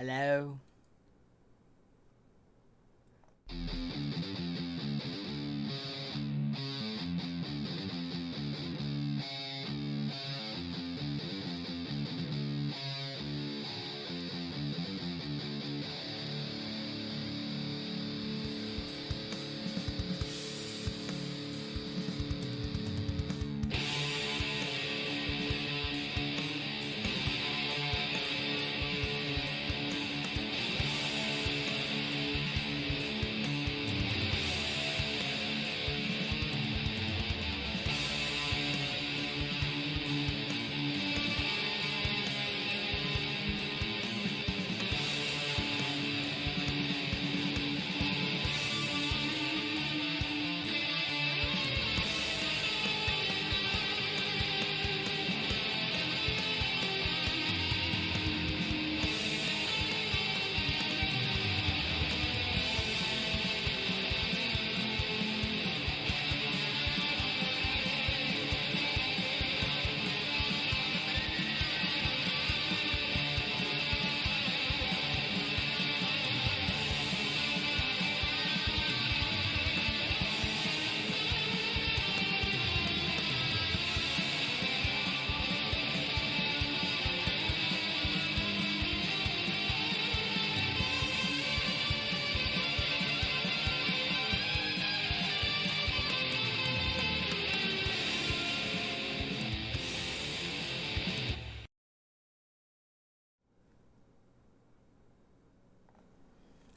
Hello?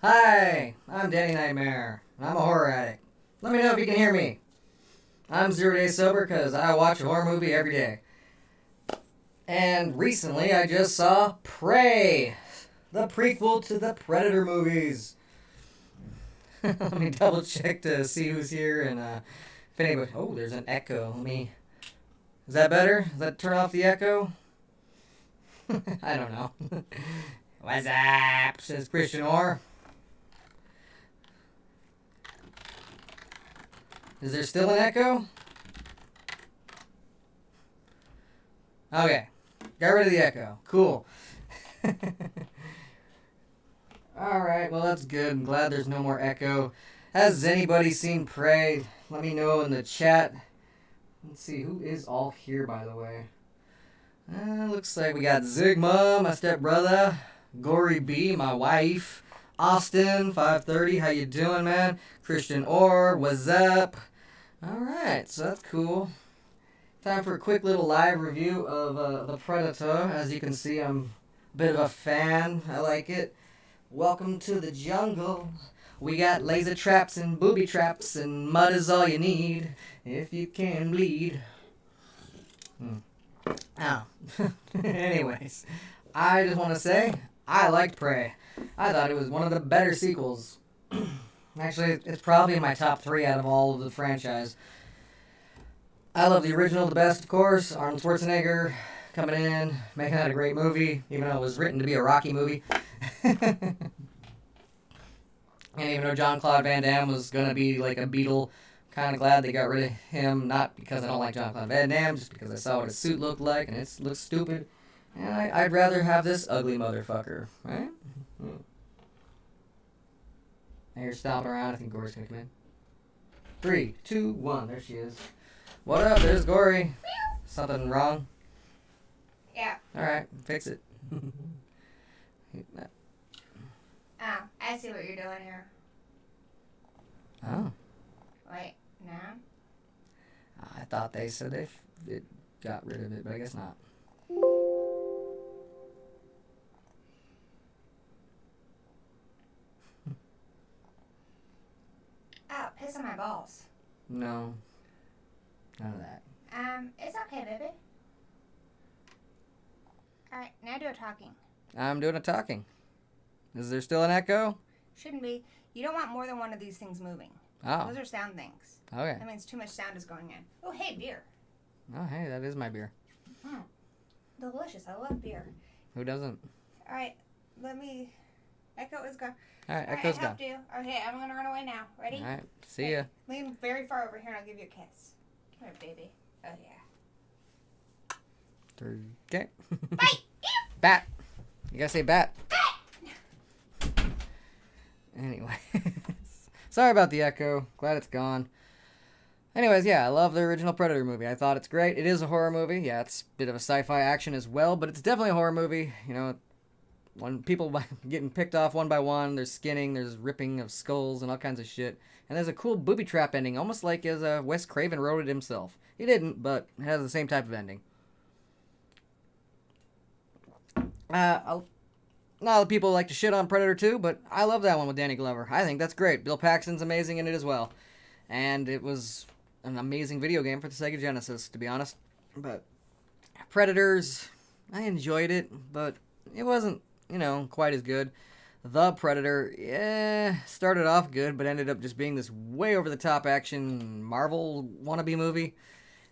Hi, I'm Danny Knightmare, and I'm a horror addict. Let me know if you can hear me. I'm 0 days sober because I watch a horror movie every day. And recently I just saw Prey, the prequel to the Predator movies. Let me double check to see who's here and if anybody... Oh, there's an echo. Is that better? Does that turn off the echo? I don't know. What's up? Says Christian Orr. Is there still an echo? Okay. Got rid of the echo. Cool. Alright, well that's good. I'm glad there's no more echo. Has anybody seen Prey? Let me know in the chat. Let's see, who is all here, by the way? Looks like we got Zigma, my stepbrother. Gory B, my wife. Austin, 530, how you doing, man? Christian Orr, what's up? Alright, so that's cool. Time for a quick little live review of The Predator. As you can see, I'm a bit of a fan. I like it. Welcome to the jungle. We got laser traps and booby traps, and mud is all you need if you can bleed. Oh. Anyways, I just want to say, I liked Prey. I thought it was one of the better sequels. Actually, it's probably in my top 3 out of all of the franchise. I love the original the best, of course. Arnold Schwarzenegger coming in, making that a great movie, even though it was written to be a Rocky movie. And even though Jean-Claude Van Damme was going to be like a Beatle, kind of glad they got rid of him. Not because I don't like Jean-Claude Van Damme, just because I saw what his suit looked like, and it looks stupid. And I'd rather have this ugly motherfucker, right? I hear stomping around. I think Gory's going to come in. 3, 2, 1. There she is. What up? There's Gory. Something wrong? Yeah. Alright, fix it. Oh, I see what you're doing here. Oh. Wait, no? I thought they said they got rid of it, but I guess not. Oh, piss on my balls. No. None of that. It's okay, baby. Alright, now do a talking. I'm doing a talking. Is there still an echo? Shouldn't be. You don't want more than one of these things moving. Oh. Those are sound things. Okay. That means too much sound is going in. Oh, hey, beer. Oh, hey, that is my beer. Delicious. I love beer. Who doesn't? Alright, let me... Echo is gone. Alright, echo's I gone. helped you. Okay, I'm gonna run away now. Ready? Alright, see ya. Lean very far over here and I'll give you a kiss. Come here, baby. Oh, yeah. 3, okay. Bite! Bat. You gotta say bat. Anyway. Sorry about the echo. Glad it's gone. Anyways, yeah, I love the original Predator movie. I thought it's great. It is a horror movie. Yeah, it's a bit of a sci-fi action as well, but it's definitely a horror movie. You know, when people getting picked off one by one, there's skinning, there's ripping of skulls and all kinds of shit. And there's a cool booby trap ending, almost like as Wes Craven wrote it himself. He didn't, but it has the same type of ending. Not a lot of people like to shit on Predator 2, but I love that one with Danny Glover. I think that's great. Bill Paxton's amazing in it as well. And it was an amazing video game for the Sega Genesis, to be honest. But Predators, I enjoyed it, but it wasn't, quite as good. The Predator, started off good, but ended up just being this way over-the-top action Marvel wannabe movie.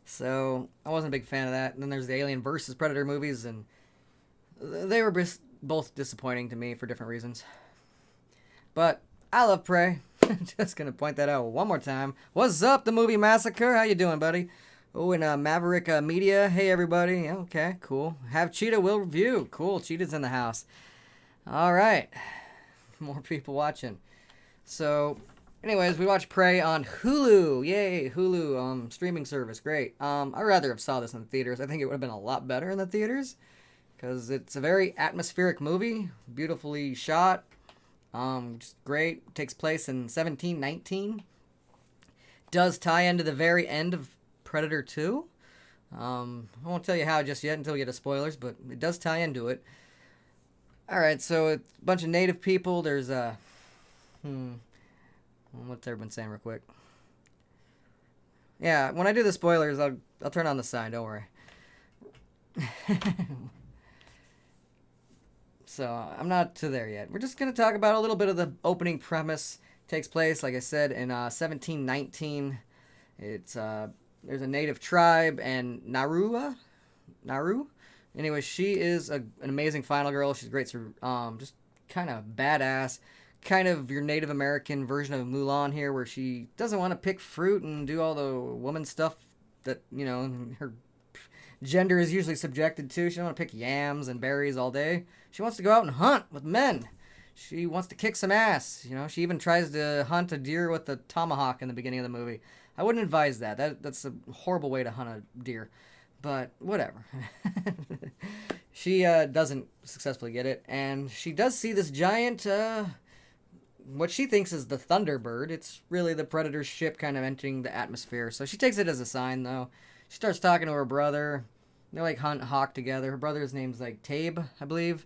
So I wasn't a big fan of that. And then there's the Alien vs. Predator movies, and they were both disappointing to me for different reasons. But I love Prey. Just gonna point that out one more time. What's up, the Movie Massacre? How you doing, buddy? Oh, and Maverick Media. Hey, everybody. Okay, cool. Have Cheetah will review. Cool. Cheetah's in the house. All right. More people watching. So, anyways, we watched Prey on Hulu. Yay, Hulu streaming service. Great. I'd rather have saw this in the theaters. I think it would have been a lot better in the theaters because it's a very atmospheric movie, beautifully shot. Just great. It takes place in 1719. Does tie into the very end of Predator 2. I won't tell you how just yet until we get to spoilers, but it does tie into it. Alright, so it's a bunch of native people. There's what's everyone saying real quick? Yeah, when I do the spoilers, I'll turn on the sign, don't worry. So, I'm not to there yet. We're just going to talk about a little bit of the opening premise. It takes place, like I said, in 1719. It's, there's a native tribe, and Naru? Anyway, she is an amazing final girl. She's great, just kind of badass. Kind of your Native American version of Mulan here, where she doesn't want to pick fruit and do all the woman stuff that, her gender is usually subjected to. She doesn't want to pick yams and berries all day. She wants to go out and hunt with men. She wants to kick some ass. She even tries to hunt a deer with a tomahawk in the beginning of the movie. I wouldn't advise that. That's a horrible way to hunt a deer. But whatever. She doesn't successfully get it. And she does see this giant, what she thinks is the Thunderbird. It's really the Predator's ship kind of entering the atmosphere. So she takes it as a sign, though. She starts talking to her brother. They hunt hawk together. Her brother's name's Tabe, I believe.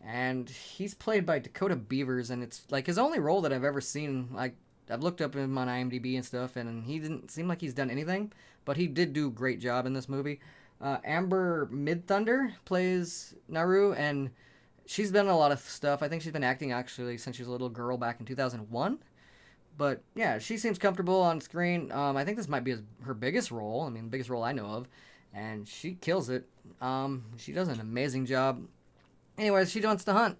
And he's played by Dakota Beavers, and it's his only role that I've ever seen. I've looked up him on IMDb and stuff, and he didn't seem like he's done anything, but he did do a great job in this movie. Amber Midthunder plays Naru, and she's been in a lot of stuff. I think she's been acting actually since she was a little girl back in 2001. But yeah, she seems comfortable on screen. I think this might be her biggest role. I mean, the biggest role I know of. And she kills it. She does an amazing job. Anyways, she wants to hunt.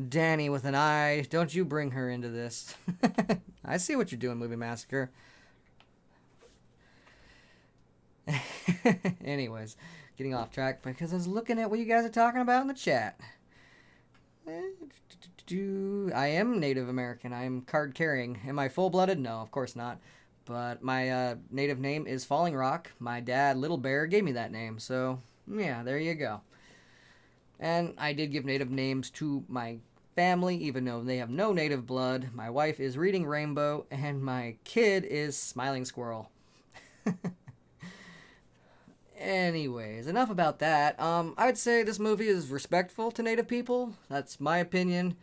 Danny with an eye. Don't you bring her into this. I see what you're doing, Movie Massacre. Anyways, getting off track because I was looking at what you guys are talking about in the chat. I am Native American. I am card carrying. Am I full-blooded? No, of course not. But my native name is Falling Rock. My dad, Little Bear, gave me that name. So, yeah, there you go. And I did give native names to my family, even though they have no native blood. My wife is Reading Rainbow, and my kid is Smiling Squirrel. Anyways, enough about that. I would say this movie is respectful to native people. That's my opinion.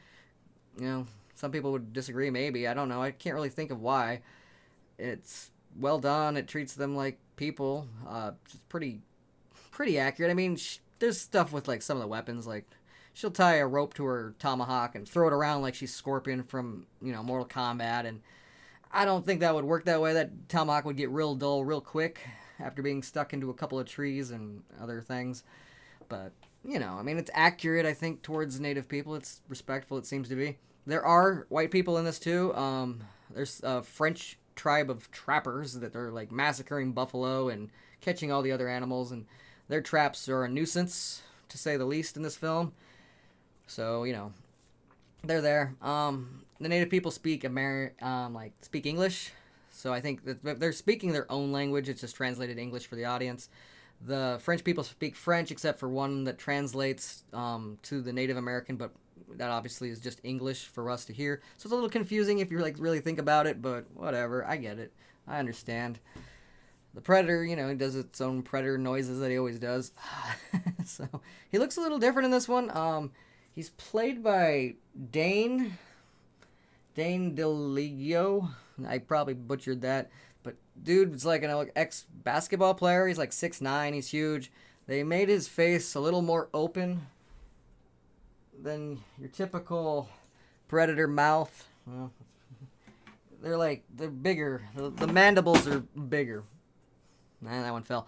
Some people would disagree, maybe. I don't know. I can't really think of why. It's well done. It treats them like people. Just pretty accurate. I mean, there's stuff with some of the weapons. She'll tie a rope to her tomahawk and throw it around like she's Scorpion from Mortal Kombat. And I don't think that would work that way. That tomahawk would get real dull real quick after being stuck into a couple of trees and other things. But I mean, it's accurate. I think towards native people, it's respectful. It seems to be. There are white people in this too. There's a French tribe of trappers that are massacring buffalo and catching all the other animals, and their traps are a nuisance to say the least in this film. So they're there. The native people speak speak English, so I think that they're speaking their own language. It's just translated English for the audience. The French people speak French, except for one that translates to the Native American, but that obviously is just English for us to hear. So it's a little confusing if you like really think about it, but whatever. I get it. I understand. The predator, he does its own predator noises that he always does. So he looks a little different in this one. He's played by Dane DeLegio. I probably butchered that, but dude is like an ex-basketball player. He's like 6'9". He's huge. They made his face a little more open than your typical predator mouth. Well, they're bigger. The mandibles are bigger. Nah, that one fell.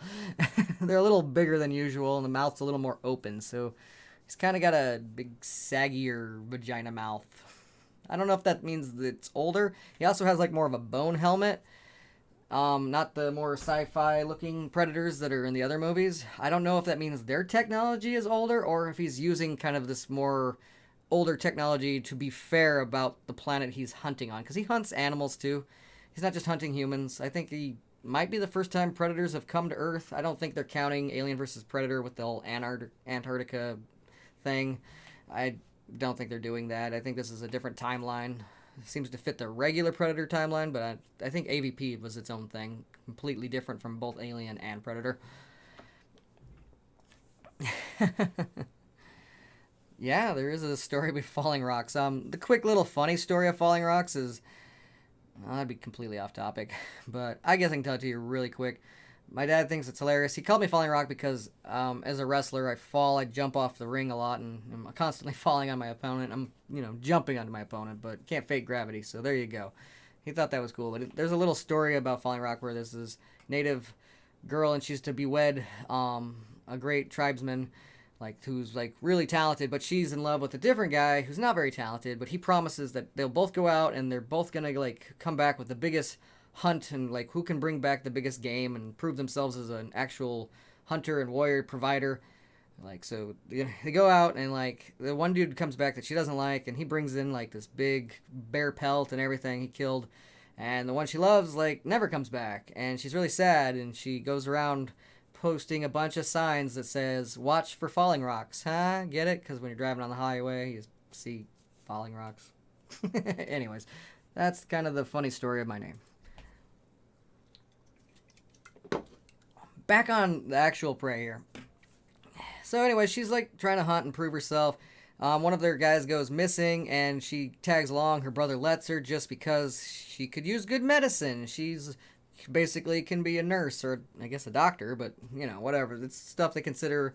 They're a little bigger than usual, and the mouth's a little more open, so he's kind of got a big, saggier vagina mouth. I don't know if that means that it's older. He also has like more of a bone helmet. Not the more sci-fi looking predators that are in the other movies. I don't know if that means their technology is older or if he's using kind of this more older technology to be fair about the planet he's hunting on. Because he hunts animals too. He's not just hunting humans. I think he might be the first time predators have come to Earth. I don't think they're counting Alien vs. Predator with the whole Antarctica thing. I don't think they're doing that. I think this is a different timeline. It seems to fit the regular Predator timeline, but I think AVP was its own thing. Completely different from both Alien and Predator. Yeah, there is a story with Falling Rocks. The quick little funny story of Falling Rocks is... Well, that'd be completely off topic, but I guess I can tell it to you really quick. My dad thinks it's hilarious. He called me Falling Rock because as a wrestler, I jump off the ring a lot, and I'm constantly falling on my opponent. I'm, jumping onto my opponent, but can't fake gravity, so there you go. He thought that was cool, but there's a little story about Falling Rock where there's this native girl, and she's to be wed a great tribesman, who's really talented, but she's in love with a different guy who's not very talented, but he promises that they'll both go out and they're both gonna come back with the biggest hunt and who can bring back the biggest game and prove themselves as an actual hunter and warrior provider. So they go out and the one dude comes back that she doesn't like, and he brings in this big bear pelt and everything he killed, and the one she loves never comes back, and she's really sad, and she goes around posting a bunch of signs that says, "Watch for falling rocks." Huh? Get it? Because when you're driving on the highway, you see falling rocks. Anyways, that's kind of the funny story of my name. Back on the actual prey here. So anyway, she's trying to hunt and prove herself. One of their guys goes missing, and she tags along. Her brother lets her just because she could use good medicine. She's basically can be a nurse or I guess a doctor, but whatever. It's stuff they consider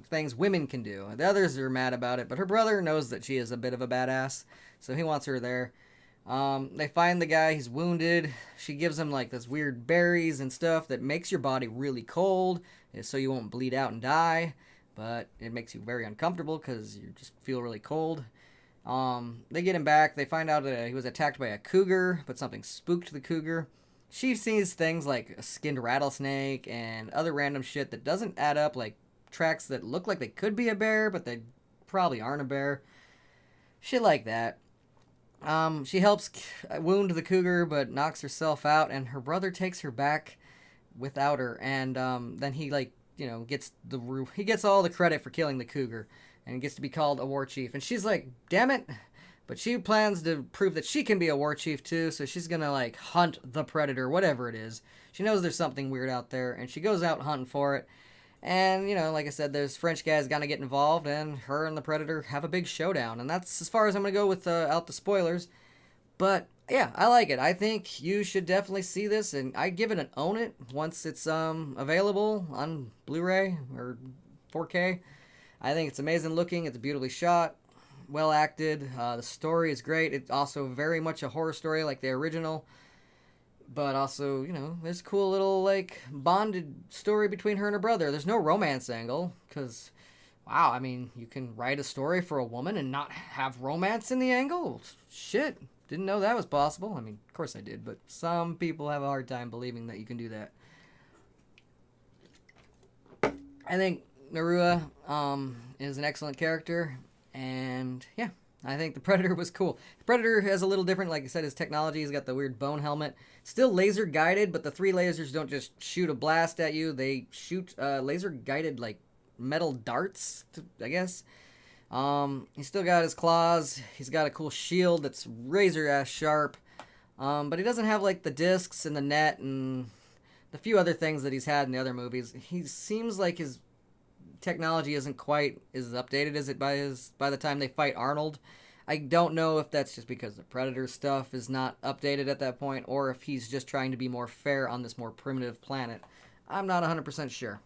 things women can do. The others are mad about it, but her brother knows that she is a bit of a badass, so he wants her there. They find the guy, he's wounded. She gives him this weird berries and stuff that makes your body really cold so you won't bleed out and die, but it makes you very uncomfortable because you just feel really cold. They get him back. They find out that he was attacked by a cougar, but something spooked the cougar. She sees things like a skinned rattlesnake and other random shit that doesn't add up, tracks that look like they could be a bear, but they probably aren't a bear. Shit like that. She helps wound the cougar, but knocks herself out, and her brother takes her back without her, and then he he gets all the credit for killing the cougar, and gets to be called a war chief, and she's like, damn it. But she plans to prove that she can be a war chief too, so she's gonna hunt the predator, whatever it is. She knows there's something weird out there, and she goes out hunting for it. And, like I said, there's French guys gonna get involved, and her and the predator have a big showdown. And that's as far as I'm gonna go without the spoilers. But yeah, I like it. I think you should definitely see this, and I'd give it an own it once it's available on Blu-ray or 4K. I think it's amazing looking. It's beautifully shot. Well acted. The story is great. It's also very much a horror story like the original. But also, there's a cool little, bonded story between her and her brother. There's no romance angle, because, wow, I mean, you can write a story for a woman and not have romance in the angle? Shit. Didn't know that was possible. I mean, of course I did, but some people have a hard time believing that you can do that. I think Narua is an excellent character. And, yeah, I think the Predator was cool. The Predator has a little different, like I said, his technology. He's got the weird bone helmet. Still laser guided, but the 3 lasers don't just shoot a blast at you. They shoot laser guided, like, metal darts, I guess. He's still got his claws. He's got a cool shield that's razor ass sharp. But he doesn't have, like, the discs and the net and the few other things that he's had in the other movies. He seems like his technology isn't quite as updated as it by the time they fight Arnold. I don't know if that's just because the Predator stuff is not updated at that point, or if he's just trying to be more fair on this more primitive planet. I'm not 100% sure.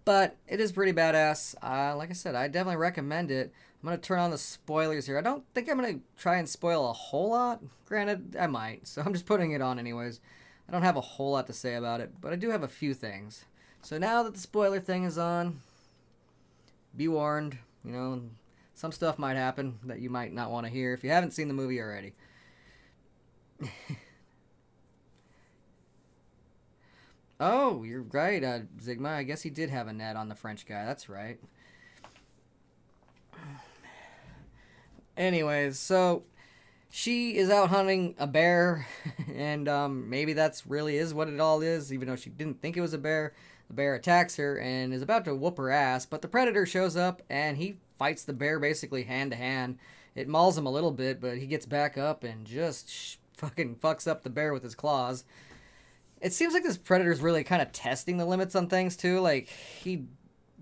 But it is pretty badass. Like I said, I definitely recommend it. I'm going to turn on the spoilers here. I don't think I'm going to try and spoil a whole lot. Granted, I might, so I'm just putting it on anyways. I don't have a whole lot to say about it, but I do have a few things. So now that the spoiler thing is on, be warned, you know, some stuff might happen that you might not want to hear if you haven't seen the movie already. Oh, you're right, Zigma. I guess he did have a net on the French guy. That's right. Anyways, so she is out hunting a bear, and maybe that's really is what it all is, even though she didn't think it was a bear. The bear attacks her and is about to whoop her ass, but the Predator shows up and he fights the bear basically hand to hand. It mauls him a little bit, but he gets back up and just fucking fucks up the bear with his claws. It seems like this Predator's really kind of testing the limits on things too. Like, he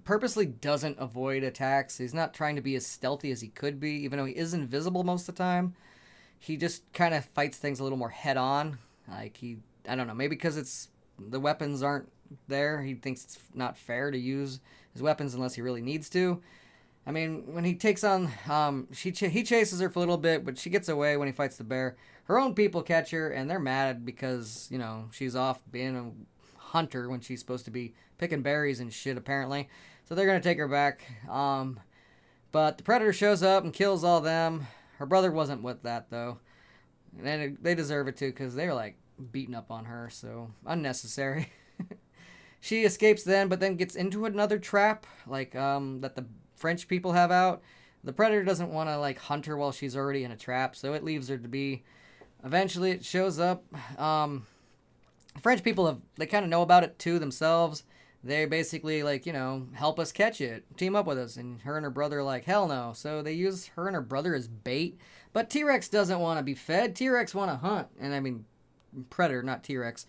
purposely doesn't avoid attacks. He's not trying to be as stealthy as he could be, even though he is invisible most of the time. He just kind of fights things a little more head on. Like, I don't know, maybe because the weapons aren't there. He thinks it's not fair to use his weapons unless he really needs to. I mean, when he takes on, he chases her for a little bit, but she gets away when he fights the bear. Her own people catch her, and they're mad because, you know, she's off being a hunter when she's supposed to be picking berries and shit, apparently. So they're going to take her back. But the Predator shows up and kills all them. Her brother wasn't with that, though. And they deserve it, too, because they're, like, beating up on her, so unnecessary. She escapes then, but then gets into another trap, like, that the French people have out. The Predator doesn't want to, like, hunt her while she's already in a trap, so it leaves her to be. Eventually, it shows up. French people they kind of know about it, too, themselves. They basically, like, you know, help us catch it. Team up with us. And her and her brother are like, hell no. So they use her and her brother as bait. But T-Rex doesn't want to be fed. T-Rex want to hunt. And I mean, Predator, not T-Rex.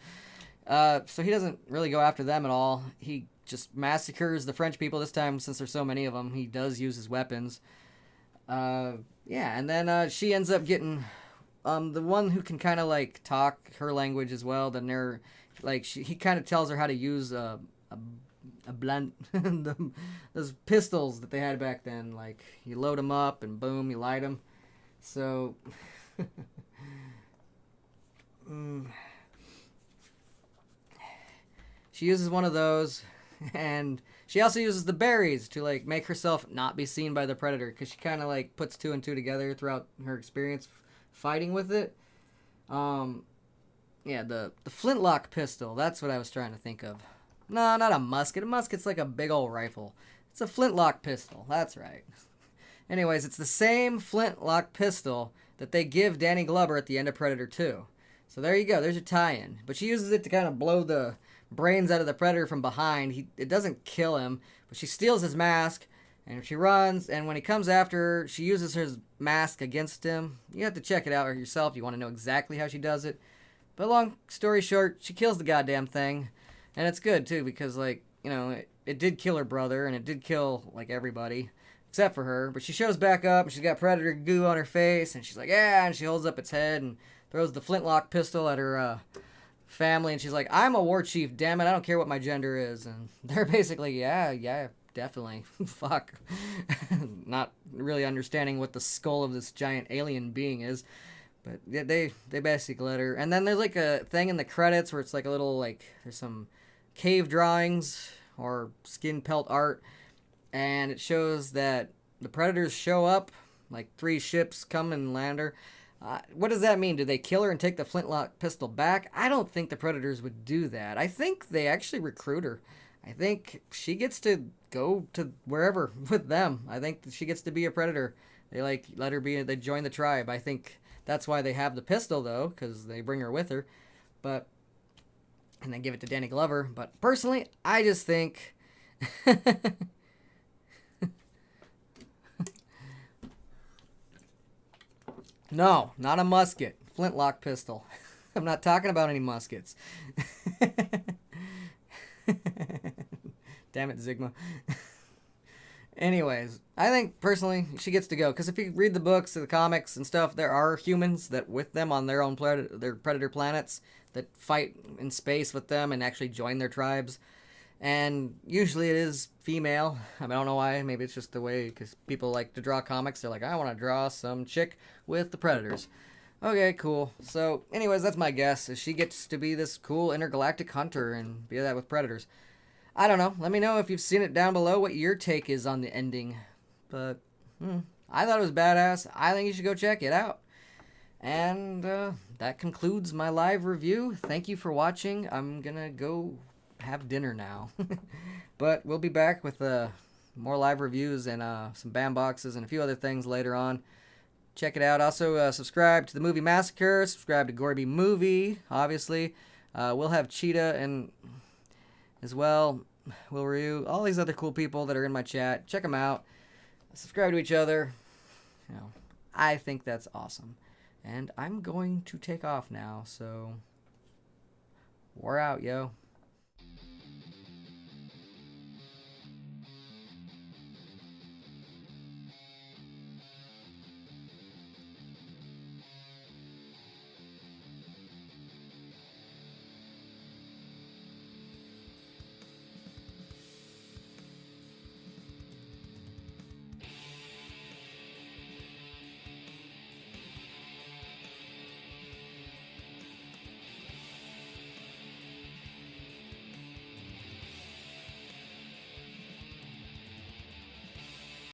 So he doesn't really go after them at all. He just massacres the French people this time, since there's so many of them. He does use his weapons. Yeah, and then she ends up getting the one who can kind of, like, talk her language as well. Then they're, like, he kind of tells her how to use a blunt, those pistols that they had back then. Like, you load them up and boom, you light them. So, she uses one of those, and she also uses the berries to, like, make herself not be seen by the Predator, because she kind of, like, puts 2 and 2 together throughout her experience fighting with it. Yeah, the flintlock pistol, that's what I was trying to think of. No, not a musket. A musket's like a big old rifle. It's a flintlock pistol. That's right. Anyways, it's the same flintlock pistol that they give Danny Glover at the end of Predator 2. So there you go. There's your tie-in. But she uses it to kind of blow the brains out of the Predator from behind. It doesn't kill him, but she steals his mask, and she runs, and when he comes after her, she uses her mask against him. You have to check it out yourself if you want to know exactly how she does it. But long story short, she kills the goddamn thing. And it's good, too, because, like, you know, it did kill her brother, and it did kill, like, everybody, except for her. But she shows back up, and she's got Predator goo on her face, and she's like, yeah, and she holds up its head and throws the flintlock pistol at her family, and she's like, I'm a war chief, damn it, I don't care what my gender is. And they're basically, yeah, definitely, fuck. Not really understanding what the skull of this giant alien being is. But yeah, they basically let her. And then there's, like, a thing in the credits where it's, like, a little, like, there's some cave drawings or skin pelt art, and it shows that the Predators show up, like 3 ships come and land her. What does that mean? Do they kill her and take the flintlock pistol back? I don't think the Predators would do that. I think they actually recruit her. I think she gets to go to wherever with them. I think she gets to be a predator. They let her be. They join the tribe. I think that's why they have the pistol though, because they bring her with her. But and then give it to Danny Glover. But personally, I just think. No, not a musket. Flintlock pistol. I'm not talking about any muskets. Damn it, Zigma. Anyways, I think personally she gets to go because if you read the books, the comics and stuff, there are humans that with them on their own their predator planets that fight in space with them and actually join their tribes. And usually it is female. I don't know why. Maybe it's just the way, because people like to draw comics. They're like, I want to draw some chick with the predators. Okay, cool. So, anyways, that's my guess. Is she gets to be this cool intergalactic hunter and be that with predators. I don't know. Let me know if you've seen it down below what your take is on the ending. But, I thought it was badass. I think you should go check it out. And that concludes my live review. Thank you for watching. I'm going to go have dinner now. But we'll be back with more live reviews and some BAM boxes and a few other things later on. Check it out. Also, subscribe to the Movie Massacre. Subscribe to Gory Movie, obviously. We'll have Cheetah and as well. We'll review all these other cool people that are in my chat. Check them out. Subscribe to each other. You know, I think that's awesome. And I'm going to take off now, so we're out, yo.